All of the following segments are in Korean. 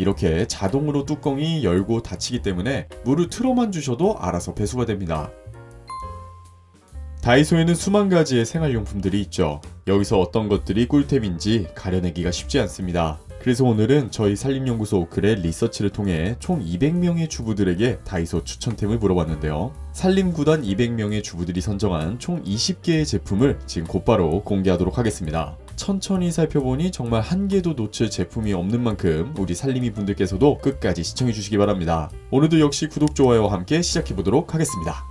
이렇게 자동으로 뚜껑이 열고 닫히기 때문에 물을 틀어만 주셔도 알아서 배수가 됩니다. 다이소에는 수만 가지의 생활용품들이 있죠. 여기서 어떤 것들이 꿀템인지 가려내기가 쉽지 않습니다. 그래서 오늘은 저희 산림연구소 오클의 리서치를 통해 총 200명의 주부들에게 다이소 추천템을 물어봤는데요. 산림구단 200명의 주부들이 선정한 총 20개의 제품을 지금 곧바로 공개하도록 하겠습니다. 천천히 살펴보니 정말 한 개도 놓칠 제품이 없는 만큼 우리 산림이 분들께서도 끝까지 시청해주시기 바랍니다. 오늘도 역시 구독, 좋아요와 함께 시작해보도록 하겠습니다.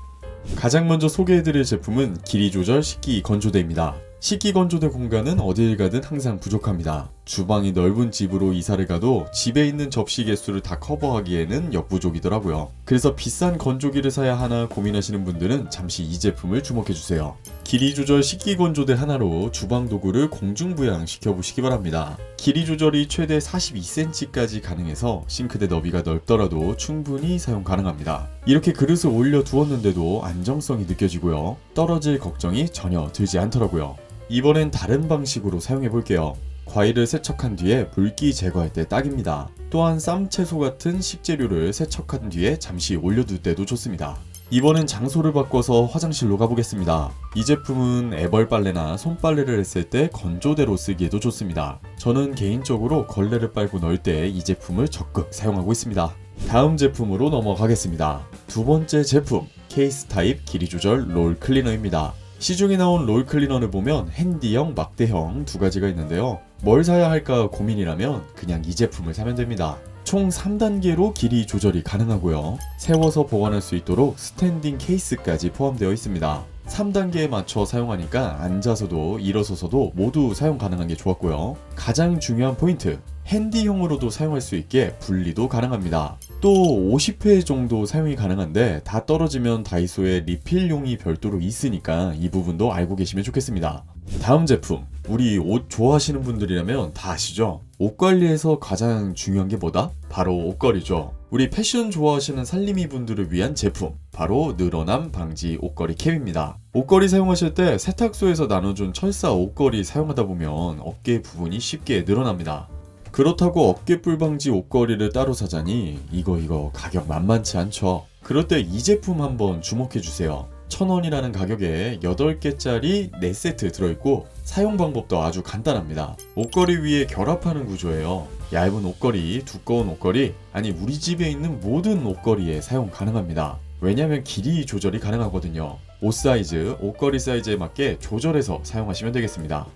가장 먼저 소개해드릴 제품은 길이 조절 식기 건조대입니다. 식기 건조대 공간은 어딜 가든 항상 부족합니다. 주방이 넓은 집으로 이사를 가도 집에 있는 접시 개수를 다 커버하기에는 역부족이더라고요. 그래서 비싼 건조기를 사야 하나 고민하시는 분들은 잠시 이 제품을 주목해주세요. 길이 조절 식기 건조대 하나로 주방 도구를 공중부양 시켜보시기 바랍니다. 길이 조절이 최대 42cm까지 가능해서 싱크대 너비가 넓더라도 충분히 사용 가능합니다. 이렇게 그릇을 올려 두었는데도 안정성이 느껴지고요. 떨어질 걱정이 전혀 들지 않더라고요. 이번엔 다른 방식으로 사용해 볼게요. 과일을 세척한 뒤에 물기 제거할 때 딱입니다. 또한 쌈, 채소 같은 식재료를 세척한 뒤에 잠시 올려둘 때도 좋습니다. 이번엔 장소를 바꿔서 화장실로 가보겠습니다. 이 제품은 애벌 빨래나 손빨래를 했을 때 건조대로 쓰기에도 좋습니다. 저는 개인적으로 걸레를 빨고 넣을 때 이 제품을 적극 사용하고 있습니다. 다음 제품으로 넘어가겠습니다. 두 번째 제품, 케이스 타입 길이 조절 롤 클리너입니다. 시중에 나온 롤 클리너를 보면 핸디형, 막대형 두 가지가 있는데요. 뭘 사야 할까 고민이라면 그냥 이 제품을 사면 됩니다. 총 3단계로 길이 조절이 가능하고요. 세워서 보관할 수 있도록 스탠딩 케이스까지 포함되어 있습니다. 3단계에 맞춰 사용하니까 앉아서도 일어서서도 모두 사용 가능한 게 좋았고요. 가장 중요한 포인트, 핸디형으로도 사용할 수 있게 분리도 가능합니다. 또 50회 정도 사용이 가능한데 다 떨어지면 다이소에 리필용이 별도로 있으니까 이 부분도 알고 계시면 좋겠습니다. 다음 제품, 우리 옷 좋아하시는 분들이라면 다 아시죠? 옷 관리에서 가장 중요한 게 뭐다? 바로 옷걸이죠. 우리 패션 좋아하시는 살림이 분들을 위한 제품, 바로 늘어남 방지 옷걸이 캡입니다. 옷걸이 사용하실 때 세탁소에서 나눠준 철사 옷걸이 사용하다 보면 어깨 부분이 쉽게 늘어납니다. 그렇다고 어깨뿔 방지 옷걸이를 따로 사자니 이거 가격 만만치 않죠. 그럴 때 이 제품 한번 주목해주세요. 1,000원이라는 가격에 8개짜리 4세트 들어있고 사용 방법도 아주 간단합니다. 옷걸이 위에 결합하는 구조예요. 얇은 옷걸이, 두꺼운 옷걸이, 아니 우리 집에 있는 모든 옷걸이에 사용 가능합니다. 왜냐면 길이 조절이 가능하거든요. 옷 사이즈, 옷걸이 사이즈에 맞게 조절해서 사용하시면 되겠습니다.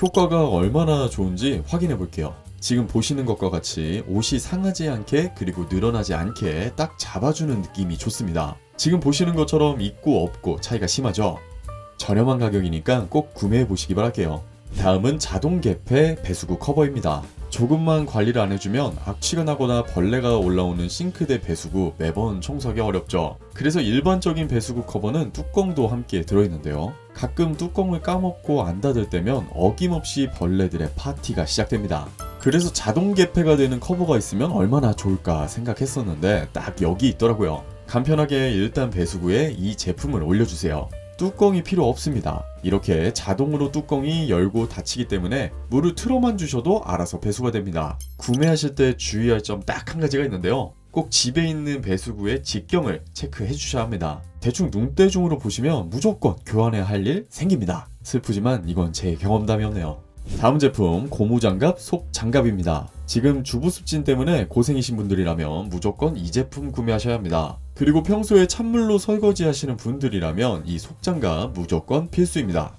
효과가 얼마나 좋은지 확인해 볼게요. 지금 보시는 것과 같이 옷이 상하지 않게 그리고 늘어나지 않게 딱 잡아주는 느낌이 좋습니다. 지금 보시는 것처럼 있고 없고 차이가 심하죠? 저렴한 가격이니까 꼭 구매해 보시기 바랄게요. 다음은 자동 개폐 배수구 커버입니다. 조금만 관리를 안 해주면 악취가 나거나 벌레가 올라오는 싱크대 배수구 매번 청소하기 어렵죠. 그래서 일반적인 배수구 커버는 뚜껑도 함께 들어있는데요. 가끔 뚜껑을 까먹고 안 닫을 때면 어김없이 벌레들의 파티가 시작됩니다. 그래서 자동 개폐가 되는 커버가 있으면 얼마나 좋을까 생각했었는데 딱 여기 있더라고요. 간편하게 일단 배수구에 이 제품을 올려주세요. 뚜껑이 필요 없습니다. 이렇게 자동으로 뚜껑이 열고 닫히기 때문에 물을 틀어만 주셔도 알아서 배수가 됩니다. 구매하실 때 주의할 점 딱 한 가지가 있는데요. 꼭 집에 있는 배수구의 직경을 체크해 주셔야 합니다. 대충 눈대중으로 보시면 무조건 교환해야 할 일 생깁니다. 슬프지만 이건 제 경험담이었네요. 다음 제품, 고무장갑 속장갑입니다. 지금 주부습진 때문에 고생이신 분들이라면 무조건 이 제품 구매하셔야 합니다. 그리고 평소에 찬물로 설거지 하시는 분들이라면 이 속장갑 무조건 필수입니다.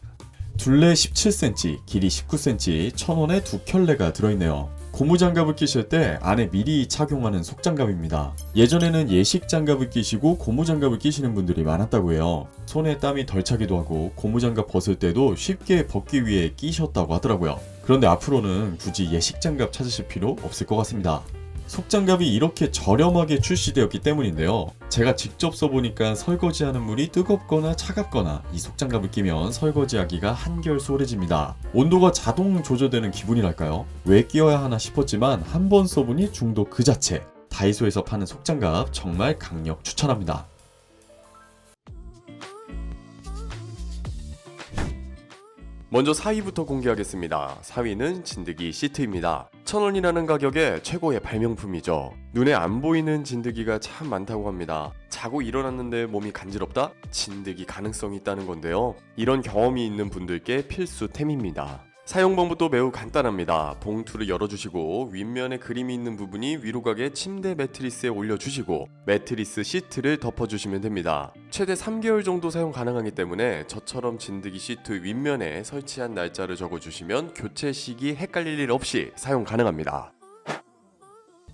둘레 17cm, 길이 19cm, 1,000원에 두 켤레가 들어있네요. 고무장갑을 끼실 때 안에 미리 착용하는 속장갑입니다. 예전에는 예식장갑을 끼시고 고무장갑을 끼시는 분들이 많았다고 해요. 손에 땀이 덜 차기도 하고 고무장갑 벗을 때도 쉽게 벗기 위해 끼셨다고 하더라고요. 그런데 앞으로는 굳이 예식장갑 찾으실 필요 없을 것 같습니다. 속장갑이 이렇게 저렴하게 출시되었기 때문인데요. 제가 직접 써보니까 설거지하는 물이 뜨겁거나 차갑거나 이 속장갑을 끼면 설거지하기가 한결 수월해집니다. 온도가 자동 조절되는 기분이랄까요? 왜 끼워야 하나 싶었지만 한 번 써보니 중독 그 자체. 다이소에서 파는 속장갑 정말 강력 추천합니다. 먼저 4위부터 공개하겠습니다. 4위는 진드기 시트입니다. 1,000원이라는 가격에 최고의 발명품이죠. 눈에 안 보이는 진드기가 참 많다고 합니다. 자고 일어났는데 몸이 간지럽다? 진드기 가능성이 있다는 건데요. 이런 경험이 있는 분들께 필수템입니다. 사용 방법도 매우 간단합니다. 봉투를 열어주시고 윗면에 그림이 있는 부분이 위로 가게 침대 매트리스에 올려주시고 매트리스 시트를 덮어주시면 됩니다. 최대 3개월 정도 사용 가능하기 때문에 저처럼 진드기 시트 윗면에 설치한 날짜를 적어주시면 교체 시기 헷갈릴 일 없이 사용 가능합니다.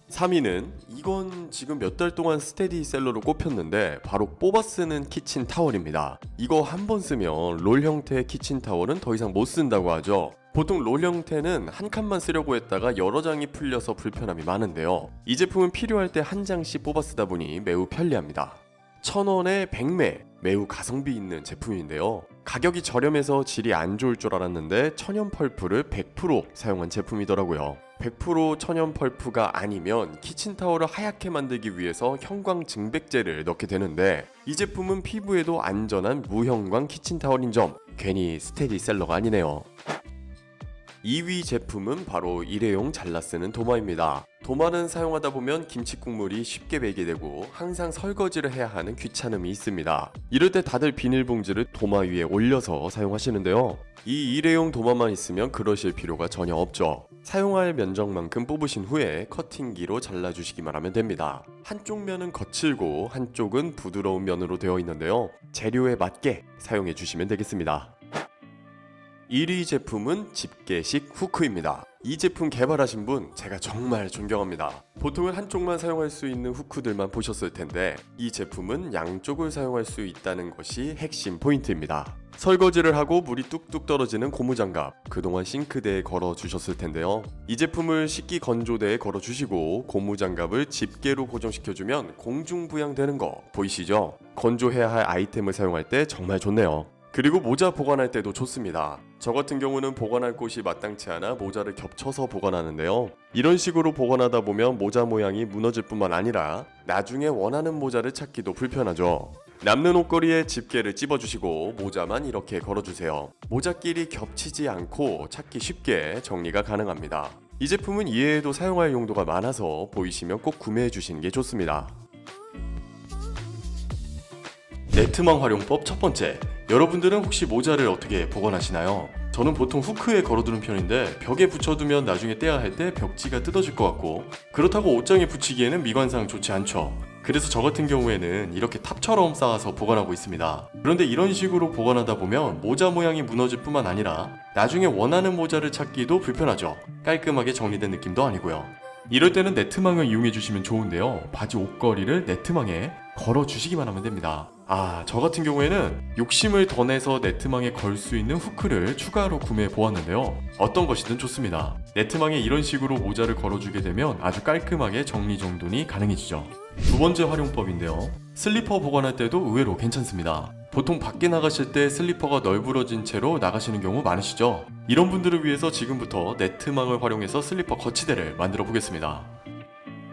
3위는 이건 지금 몇 달 동안 스테디셀러로 꼽혔는데 바로 뽑아 쓰는 키친 타월입니다. 이거 한 번 쓰면 롤 형태의 키친 타월은 더 이상 못 쓴다고 하죠. 보통 롤 형태는 한 칸만 쓰려고 했다가 여러 장이 풀려서 불편함이 많은데요. 이 제품은 필요할 때 한 장씩 뽑아 쓰다 보니 매우 편리합니다. 1,000원에 100매, 매우 가성비 있는 제품인데요. 가격이 저렴해서 질이 안 좋을 줄 알았는데 천연 펄프를 100% 사용한 제품이더라고요. 100% 천연 펄프가 아니면 키친타월을 하얗게 만들기 위해서 형광 증백제를 넣게 되는데 이 제품은 피부에도 안전한 무형광 키친타월인 점, 괜히 스테디셀러가 아니네요. 2위 제품은 바로 일회용 잘라 쓰는 도마입니다. 도마는 사용하다 보면 김치 국물이 쉽게 배게 되고 항상 설거지를 해야 하는 귀찮음이 있습니다. 이럴 때 다들 비닐봉지를 도마 위에 올려서 사용하시는데요. 이 일회용 도마만 있으면 그러실 필요가 전혀 없죠. 사용할 면적만큼 뽑으신 후에 커팅기로 잘라주시기만 하면 됩니다. 한쪽 면은 거칠고 한쪽은 부드러운 면으로 되어 있는데요. 재료에 맞게 사용해 주시면 되겠습니다. 1위 제품은 집게식 후크입니다. 이 제품 개발하신 분 제가 정말 존경합니다. 보통은 한쪽만 사용할 수 있는 후크들만 보셨을 텐데 이 제품은 양쪽을 사용할 수 있다는 것이 핵심 포인트입니다. 설거지를 하고 물이 뚝뚝 떨어지는 고무장갑, 그동안 싱크대에 걸어 주셨을 텐데요. 이 제품을 식기 건조대에 걸어 주시고 고무장갑을 집게로 고정시켜주면 공중부양되는 거 보이시죠? 건조해야 할 아이템을 사용할 때 정말 좋네요. 그리고 모자 보관할 때도 좋습니다. 저 같은 경우는 보관할 곳이 마땅치 않아 모자를 겹쳐서 보관하는데요. 이런 식으로 보관하다 보면 모자 모양이 무너질 뿐만 아니라 나중에 원하는 모자를 찾기도 불편하죠. 남는 옷걸이에 집게를 찝어주시고 모자만 이렇게 걸어주세요. 모자끼리 겹치지 않고 찾기 쉽게 정리가 가능합니다. 이 제품은 이외에도 사용할 용도가 많아서 보이시면 꼭 구매해 주시는 게 좋습니다. 네트망 활용법 첫 번째, 여러분들은 혹시 모자를 어떻게 보관하시나요? 저는 보통 후크에 걸어두는 편인데 벽에 붙여두면 나중에 떼야 할 때 벽지가 뜯어질 것 같고 그렇다고 옷장에 붙이기에는 미관상 좋지 않죠. 그래서 저 같은 경우에는 이렇게 탑처럼 쌓아서 보관하고 있습니다. 그런데 이런 식으로 보관하다 보면 모자 모양이 무너질 뿐만 아니라 나중에 원하는 모자를 찾기도 불편하죠. 깔끔하게 정리된 느낌도 아니고요. 이럴 때는 네트망을 이용해 주시면 좋은데요. 바지 옷걸이를 네트망에 걸어 주시기만 하면 됩니다. 저 같은 경우에는 욕심을 더 내서 네트망에 걸 수 있는 후크를 추가로 구매해 보았는데요. 어떤 것이든 좋습니다. 네트망에 이런 식으로 모자를 걸어주게 되면 아주 깔끔하게 정리정돈이 가능해지죠. 두 번째 활용법인데요. 슬리퍼 보관할 때도 의외로 괜찮습니다. 보통 밖에 나가실 때 슬리퍼가 널브러진 채로 나가시는 경우 많으시죠? 이런 분들을 위해서 지금부터 네트망을 활용해서 슬리퍼 거치대를 만들어 보겠습니다.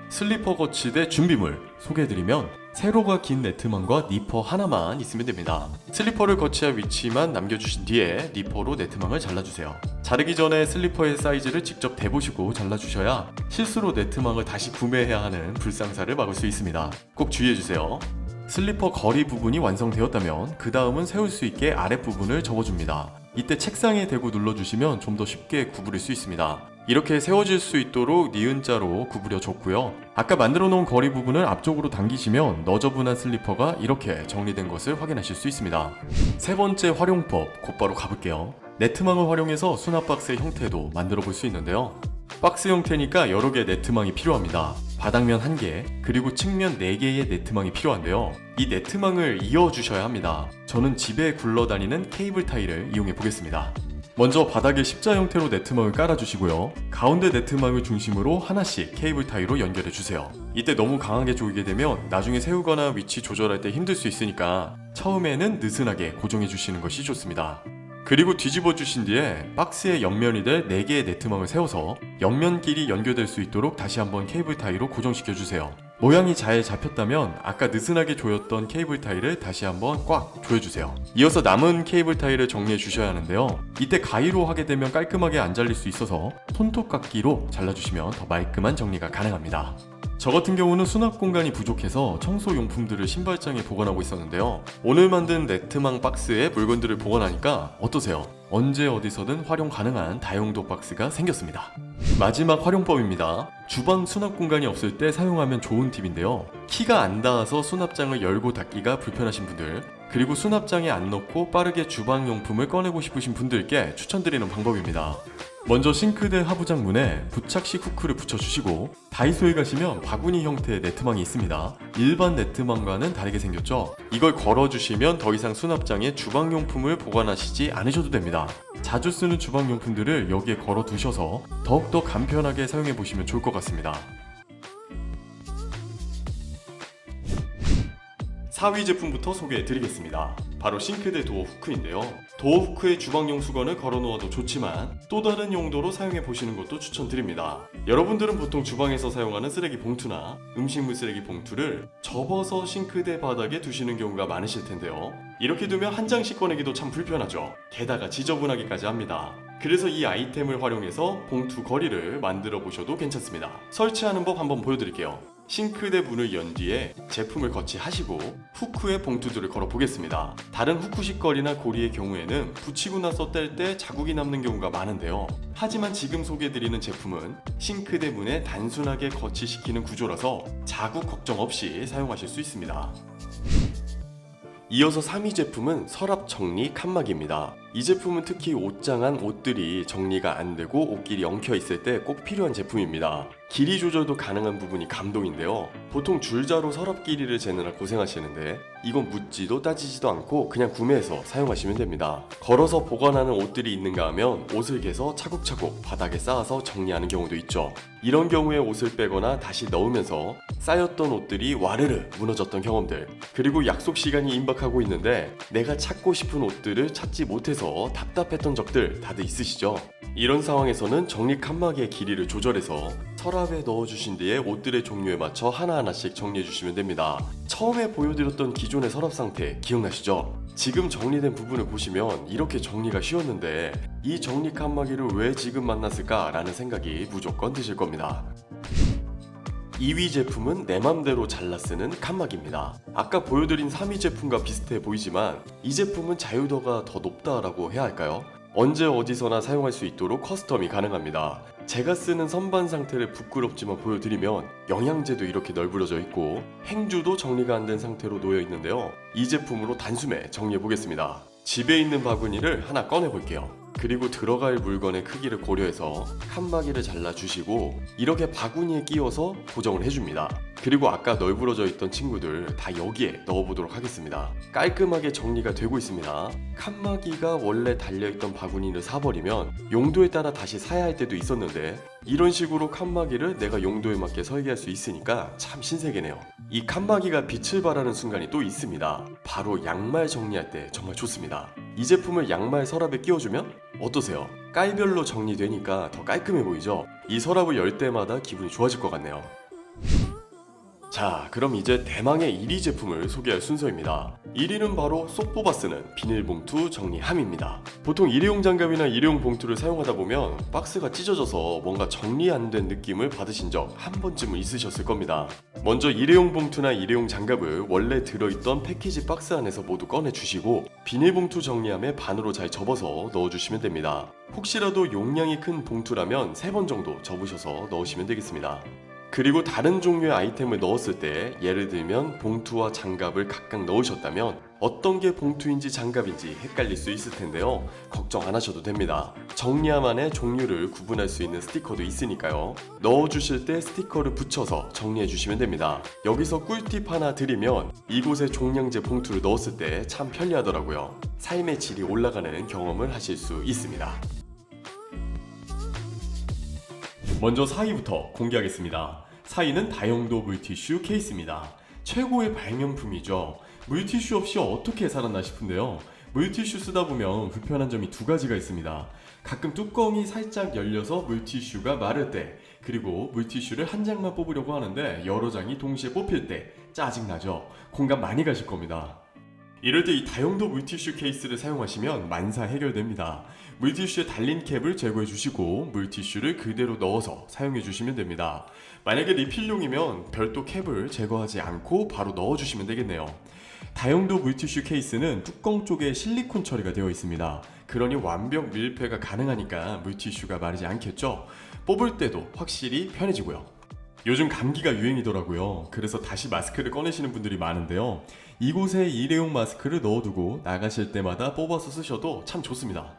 슬리퍼 거치대 준비물 소개해드리면 세로가 긴 네트망과 니퍼 하나만 있으면 됩니다. 슬리퍼를 거치할 위치만 남겨주신 뒤에 니퍼로 네트망을 잘라주세요. 자르기 전에 슬리퍼의 사이즈를 직접 대보시고 잘라주셔야 실수로 네트망을 다시 구매해야 하는 불상사를 막을 수 있습니다. 꼭 주의해주세요. 슬리퍼 거리 부분이 완성되었다면 그 다음은 세울 수 있게 아랫부분을 접어줍니다. 이때 책상에 대고 눌러주시면 좀 더 쉽게 구부릴 수 있습니다. 이렇게 세워질 수 있도록 니은자로 구부려 줬고요. 아까 만들어 놓은 거리 부분을 앞쪽으로 당기시면 너저분한 슬리퍼가 이렇게 정리된 것을 확인하실 수 있습니다. 세 번째 활용법 곧바로 가볼게요. 네트망을 활용해서 수납 박스의 형태도 만들어 볼 수 있는데요. 박스 형태니까 여러 개의 네트망이 필요합니다. 바닥면 1개, 그리고 측면 4개의 네트망이 필요한데요. 이 네트망을 이어주셔야 합니다. 저는 집에 굴러다니는 케이블 타이를 이용해 보겠습니다. 먼저 바닥에 십자 형태로 네트망을 깔아주시고요. 가운데 네트망을 중심으로 하나씩 케이블 타이로 연결해 주세요. 이때 너무 강하게 조이게 되면 나중에 세우거나 위치 조절할 때 힘들 수 있으니까 처음에는 느슨하게 고정해 주시는 것이 좋습니다. 그리고 뒤집어 주신 뒤에 박스의 옆면이 될 4개의 네트망을 세워서 옆면끼리 연결될 수 있도록 다시 한번 케이블 타이로 고정시켜 주세요. 모양이 잘 잡혔다면 아까 느슨하게 조였던 케이블 타일을 다시 한번 꽉 조여주세요. 이어서 남은 케이블 타일을 정리해 주셔야 하는데요. 이때 가위로 하게 되면 깔끔하게 안 잘릴 수 있어서 손톱깎이로 잘라주시면 더 말끔한 정리가 가능합니다. 저 같은 경우는 수납 공간이 부족해서 청소 용품들을 신발장에 보관하고 있었는데요. 오늘 만든 네트망 박스에 물건들을 보관하니까 어떠세요? 언제 어디서든 활용 가능한 다용도 박스가 생겼습니다. 마지막 활용법입니다. 주방 수납 공간이 없을 때 사용하면 좋은 팁인데요. 키가 안 닿아서 수납장을 열고 닫기가 불편하신 분들, 그리고 수납장에 안 넣고 빠르게 주방 용품을 꺼내고 싶으신 분들께 추천드리는 방법입니다. 먼저 싱크대 하부장 문에 부착식 후크를 붙여주시고, 다이소에 가시면 바구니 형태의 네트망이 있습니다. 일반 네트망과는 다르게 생겼죠? 이걸 걸어주시면 더 이상 수납장에 주방용품을 보관하시지 않으셔도 됩니다. 자주 쓰는 주방용품들을 여기에 걸어 두셔서 더욱더 간편하게 사용해 보시면 좋을 것 같습니다. 4위 제품부터 소개해 드리겠습니다. 바로 싱크대 도어 후크인데요. 도어 후크에 주방용 수건을 걸어 놓아도 좋지만 또 다른 용도로 사용해 보시는 것도 추천드립니다. 여러분들은 보통 주방에서 사용하는 쓰레기 봉투나 음식물 쓰레기 봉투를 접어서 싱크대 바닥에 두시는 경우가 많으실 텐데요. 이렇게 두면 한 장씩 꺼내기도 참 불편하죠. 게다가 지저분하기까지 합니다. 그래서 이 아이템을 활용해서 봉투 거리를 만들어 보셔도 괜찮습니다. 설치하는 법 한번 보여드릴게요. 싱크대 문을 연 뒤에 제품을 거치하시고 후크에 봉투들을 걸어 보겠습니다. 다른 후크식 거리나 고리의 경우에는 붙이고 나서 뗄 때 자국이 남는 경우가 많은데요. 하지만 지금 소개해드리는 제품은 싱크대 문에 단순하게 거치시키는 구조라서 자국 걱정 없이 사용하실 수 있습니다. 이어서 3위 제품은 서랍 정리 칸막이입니다. 이 제품은 특히 옷장안 옷들이 정리가 안 되고 옷길이 엉켜 있을 때 꼭 필요한 제품입니다. 길이 조절도 가능한 부분이 감동인데요. 보통 줄자로 서랍 길이를 재느라 고생하시는데 이건 묻지도 따지지도 않고 그냥 구매해서 사용하시면 됩니다. 걸어서 보관하는 옷들이 있는가 하면 옷을 개서 차곡차곡 바닥에 쌓아서 정리하는 경우도 있죠. 이런 경우에 옷을 빼거나 다시 넣으면서 쌓였던 옷들이 와르르 무너졌던 경험들, 그리고 약속 시간이 임박하고 있는데 내가 찾고 싶은 옷들을 찾지 못해서 답답했던 적들 다들 있으시죠? 이런 상황에서는 정리 칸막이의 길이를 조절해서 서랍에 넣어주신 뒤에 옷들의 종류에 맞춰 하나하나씩 정리해주시면 됩니다. 처음에 보여드렸던 기존의 서랍 상태 기억나시죠? 지금 정리된 부분을 보시면 이렇게 정리가 쉬웠는데 이 정리 칸막이를 왜 지금 만났을까 라는 생각이 무조건 드실 겁니다. 2위 제품은 내 맘대로 잘라 쓰는 칸막이입니다. 아까 보여드린 3위 제품과 비슷해 보이지만 이 제품은 자유도가 더 높다라고 해야 할까요? 언제 어디서나 사용할 수 있도록 커스텀이 가능합니다. 제가 쓰는 선반 상태를 부끄럽지만 보여드리면 영양제도 이렇게 널브러져 있고 행주도 정리가 안 된 상태로 놓여 있는데요. 이 제품으로 단숨에 정리해 보겠습니다. 집에 있는 바구니를 하나 꺼내 볼게요. 그리고 들어갈 물건의 크기를 고려해서 칸막이를 잘라주시고 이렇게 바구니에 끼워서 고정을 해줍니다. 그리고 아까 널브러져 있던 친구들 다 여기에 넣어보도록 하겠습니다. 깔끔하게 정리가 되고 있습니다. 칸막이가 원래 달려있던 바구니를 사버리면 용도에 따라 다시 사야 할 때도 있었는데 이런 식으로 칸막이를 내가 용도에 맞게 설계할 수 있으니까 참 신세계네요. 이 칸막이가 빛을 발하는 순간이 또 있습니다. 바로 양말 정리할 때 정말 좋습니다. 이 제품을 양말 서랍에 끼워주면 어떠세요? 깔별로 정리되니까 더 깔끔해 보이죠? 이 서랍을 열 때마다 기분이 좋아질 것 같네요. 자, 그럼 이제 대망의 1위 제품을 소개할 순서입니다. 1위는 바로 쏙 뽑아 쓰는 비닐봉투 정리함입니다. 보통 일회용 장갑이나 일회용 봉투를 사용하다 보면 박스가 찢어져서 뭔가 정리 안 된 느낌을 받으신 적 한 번쯤은 있으셨을 겁니다. 먼저 일회용 봉투나 일회용 장갑을 원래 들어있던 패키지 박스 안에서 모두 꺼내주시고 비닐봉투 정리함에 반으로 잘 접어서 넣어주시면 됩니다. 혹시라도 용량이 큰 봉투라면 3번 정도 접으셔서 넣으시면 되겠습니다. 그리고 다른 종류의 아이템을 넣었을 때 예를 들면 봉투와 장갑을 각각 넣으셨다면 어떤 게 봉투인지 장갑인지 헷갈릴 수 있을 텐데요. 걱정 안 하셔도 됩니다. 정리함 안에 종류를 구분할 수 있는 스티커도 있으니까요. 넣어주실 때 스티커를 붙여서 정리해 주시면 됩니다. 여기서 꿀팁 하나 드리면 이곳에 종량제 봉투를 넣었을 때 참 편리하더라고요. 삶의 질이 올라가는 경험을 하실 수 있습니다. 먼저 4위부터 공개하겠습니다. 4위는 다용도 물티슈 케이스입니다. 최고의 발명품이죠. 물티슈 없이 어떻게 살았나 싶은데요. 물티슈 쓰다 보면 불편한 점이 두 가지가 있습니다. 가끔 뚜껑이 살짝 열려서 물티슈가 마를 때 그리고 물티슈를 한 장만 뽑으려고 하는데 여러 장이 동시에 뽑힐 때 짜증나죠? 공감 많이 가실 겁니다. 이럴 때 이 다용도 물티슈 케이스를 사용하시면 만사 해결됩니다. 물티슈에 달린 캡을 제거해 주시고 물티슈를 그대로 넣어서 사용해 주시면 됩니다. 만약에 리필용이면 별도 캡을 제거하지 않고 바로 넣어 주시면 되겠네요. 다용도 물티슈 케이스는 뚜껑 쪽에 실리콘 처리가 되어 있습니다. 그러니 완벽 밀폐가 가능하니까 물티슈가 마르지 않겠죠? 뽑을 때도 확실히 편해지고요. 요즘 감기가 유행이더라고요. 그래서 다시 마스크를 꺼내시는 분들이 많은데요. 이곳에 일회용 마스크를 넣어두고 나가실 때마다 뽑아서 쓰셔도 참 좋습니다.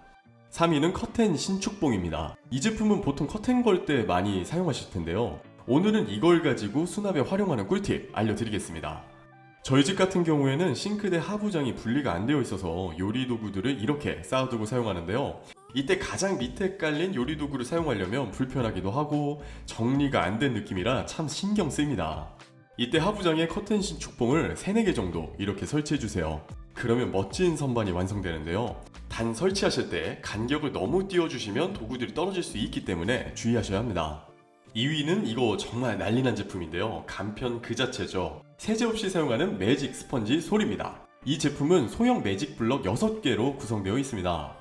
3위는 커튼 신축봉입니다. 이 제품은 보통 커튼 걸 때 많이 사용하실 텐데요. 오늘은 이걸 가지고 수납에 활용하는 꿀팁 알려드리겠습니다. 저희 집 같은 경우에는 싱크대 하부장이 분리가 안 되어 있어서 요리도구들을 이렇게 쌓아두고 사용하는데요. 이때 가장 밑에 깔린 요리도구를 사용하려면 불편하기도 하고 정리가 안 된 느낌이라 참 신경 쓰입니다. 이때 하부장에 커튼 신축봉을 3-4개 정도 이렇게 설치해주세요. 그러면 멋진 선반이 완성되는데요. 단 설치하실 때 간격을 너무 띄워주시면 도구들이 떨어질 수 있기 때문에 주의하셔야 합니다. 2위는 이거 정말 난리난 제품인데요. 간편 그 자체죠. 세제 없이 사용하는 매직 스펀지 솔입니다. 이 제품은 소형 매직 블럭 6개로 구성되어 있습니다.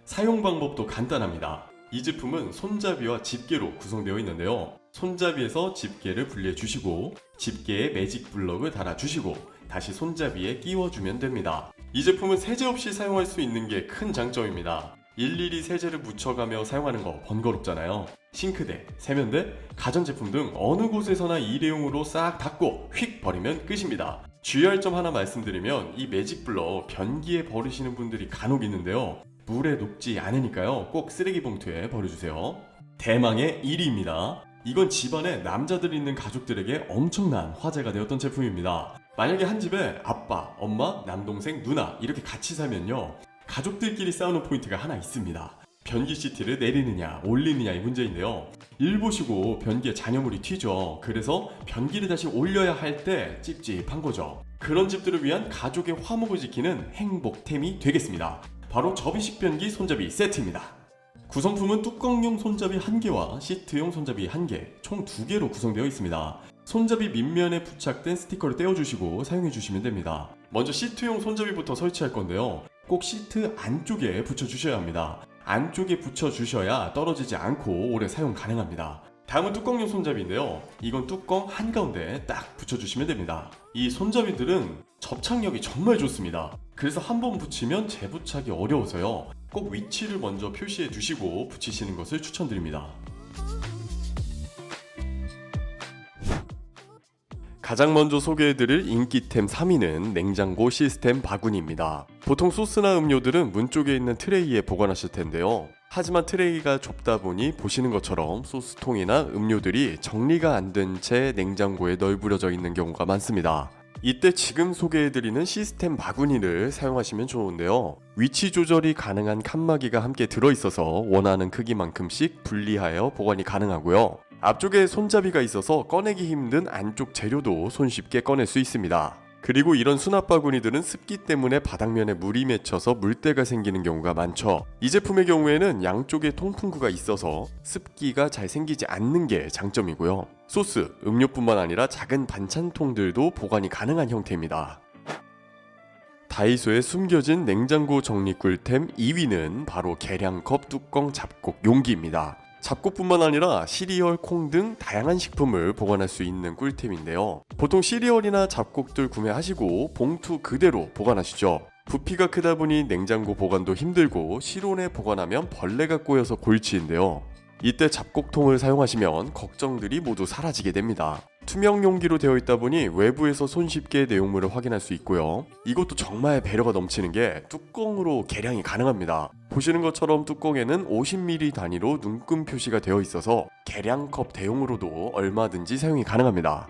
사용 방법도 간단합니다. 이 제품은 손잡이와 집게로 구성되어 있는데요. 손잡이에서 집게를 분리해 주시고 집게에 매직 블럭을 달아 주시고 다시 손잡이에 끼워주면 됩니다. 이 제품은 세제 없이 사용할 수 있는 게 큰 장점입니다. 일일이 세제를 묻혀가며 사용하는 거 번거롭잖아요. 싱크대, 세면대, 가전제품 등 어느 곳에서나 일회용으로 싹 닦고 휙 버리면 끝입니다. 주의할 점 하나 말씀드리면 이 매직 블럭 변기에 버리시는 분들이 간혹 있는데요. 물에 녹지 않으니까요. 꼭 쓰레기 봉투에 버려주세요. 대망의 1위입니다. 이건 집안에 남자들이 있는 가족들에게 엄청난 화제가 되었던 제품입니다. 만약에 한 집에 아빠, 엄마, 남동생, 누나 이렇게 같이 살면요. 가족들끼리 싸우는 포인트가 하나 있습니다. 변기 시트를 내리느냐 올리느냐의 문제인데요. 일 보시고 변기에 잔여물이 튀죠. 그래서 변기를 다시 올려야 할 때 찝찝한 거죠. 그런 집들을 위한 가족의 화목을 지키는 행복템이 되겠습니다. 바로 접이식 변기 손잡이 세트입니다. 구성품은 뚜껑용 손잡이 1개와 시트용 손잡이 1개, 총 2개로 구성되어 있습니다. 손잡이 밑면에 부착된 스티커를 떼어주시고 사용해주시면 됩니다. 먼저 시트용 손잡이부터 설치할 건데요. 꼭 시트 안쪽에 붙여주셔야 합니다. 안쪽에 붙여주셔야 떨어지지 않고 오래 사용 가능합니다. 다음은 뚜껑용 손잡이인데요. 이건 뚜껑 한가운데 딱 붙여주시면 됩니다. 이 손잡이들은 접착력이 정말 좋습니다. 그래서 한번 붙이면 재부착이 어려워서요. 꼭 위치를 먼저 표시해 두시고 붙이시는 것을 추천드립니다. 가장 먼저 소개해드릴 인기템 3위는 냉장고 시스템 바구니입니다. 보통 소스나 음료들은 문 쪽에 있는 트레이에 보관하실 텐데요. 하지만 트레이가 좁다 보니 보시는 것처럼 소스통이나 음료들이 정리가 안 된 채 냉장고에 널브러져 있는 경우가 많습니다. 이때 지금 소개해드리는 시스템 바구니를 사용하시면 좋은데요. 위치 조절이 가능한 칸막이가 함께 들어있어서 원하는 크기만큼씩 분리하여 보관이 가능하고요. 앞쪽에 손잡이가 있어서 꺼내기 힘든 안쪽 재료도 손쉽게 꺼낼 수 있습니다. 그리고 이런 수납 바구니들은 습기 때문에 바닥면에 물이 맺혀서 물때가 생기는 경우가 많죠. 이 제품의 경우에는 양쪽에 통풍구가 있어서 습기가 잘 생기지 않는 게 장점이고요. 소스, 음료뿐만 아니라 작은 반찬통들도 보관이 가능한 형태입니다. 다이소에 숨겨진 냉장고 정리 꿀템 2위는 바로 계량컵 뚜껑 잡곡 용기입니다. 잡곡뿐만 아니라 시리얼, 콩 등 다양한 식품을 보관할 수 있는 꿀템인데요. 보통 시리얼이나 잡곡들 구매하시고 봉투 그대로 보관하시죠. 부피가 크다 보니 냉장고 보관도 힘들고 실온에 보관하면 벌레가 꼬여서 골치인데요. 이때 잡곡통을 사용하시면 걱정들이 모두 사라지게 됩니다. 투명 용기로 되어 있다 보니 외부에서 손쉽게 내용물을 확인할 수 있고요. 이것도 정말 배려가 넘치는 게 뚜껑으로 계량이 가능합니다. 보시는 것처럼 뚜껑에는 50ml 단위로 눈금 표시가 되어 있어서 계량컵 대용으로도 얼마든지 사용이 가능합니다.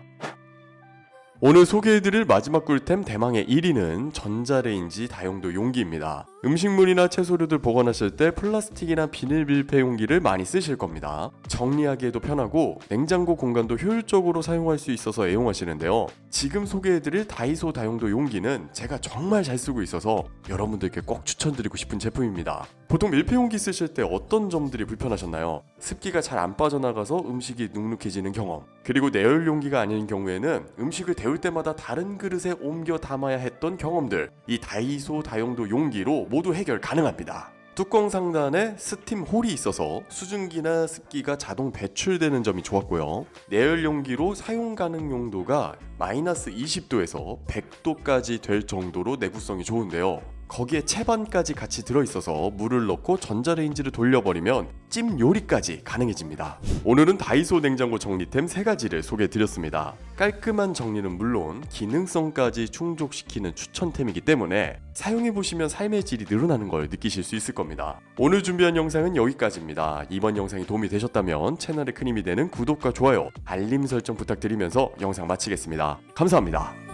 오늘 소개해드릴 마지막 꿀템 대망의 1위는 전자레인지 다용도 용기입니다. 음식물이나 채소류들 보관하실 때 플라스틱이나 비닐 밀폐 용기를 많이 쓰실 겁니다. 정리하기에도 편하고 냉장고 공간도 효율적으로 사용할 수 있어서 애용하시는데요. 지금 소개해드릴 다이소 다용도 용기는 제가 정말 잘 쓰고 있어서 여러분들께 꼭 추천드리고 싶은 제품입니다. 보통 밀폐 용기 쓰실 때 어떤 점들이 불편하셨나요? 습기가 잘 안 빠져나가서 음식이 눅눅해지는 경험, 그리고 내열 용기가 아닌 경우에는 음식을 데울 때마다 다른 그릇에 옮겨 담아야 했던 경험들, 이 다이소 다용도 용기로 모두 해결 가능합니다. 뚜껑 상단에 스팀 홀이 있어서 수증기나 습기가 자동 배출되는 점이 좋았고요. 내열 용기로 사용 가능 용도가 마이너스 20도에서 100도까지 될 정도로 내구성이 좋은데요. 거기에 채반까지 같이 들어있어서 물을 넣고 전자레인지를 돌려버리면 찜 요리까지 가능해집니다. 오늘은 다이소 냉장고 정리템 3가지를 소개해드렸습니다. 깔끔한 정리는 물론 기능성까지 충족시키는 추천템이기 때문에 사용해보시면 삶의 질이 늘어나는 걸 느끼실 수 있을 겁니다. 오늘 준비한 영상은 여기까지입니다. 이번 영상이 도움이 되셨다면 채널에 큰 힘이 되는 구독과 좋아요, 알림 설정 부탁드리면서 영상 마치겠습니다. 감사합니다.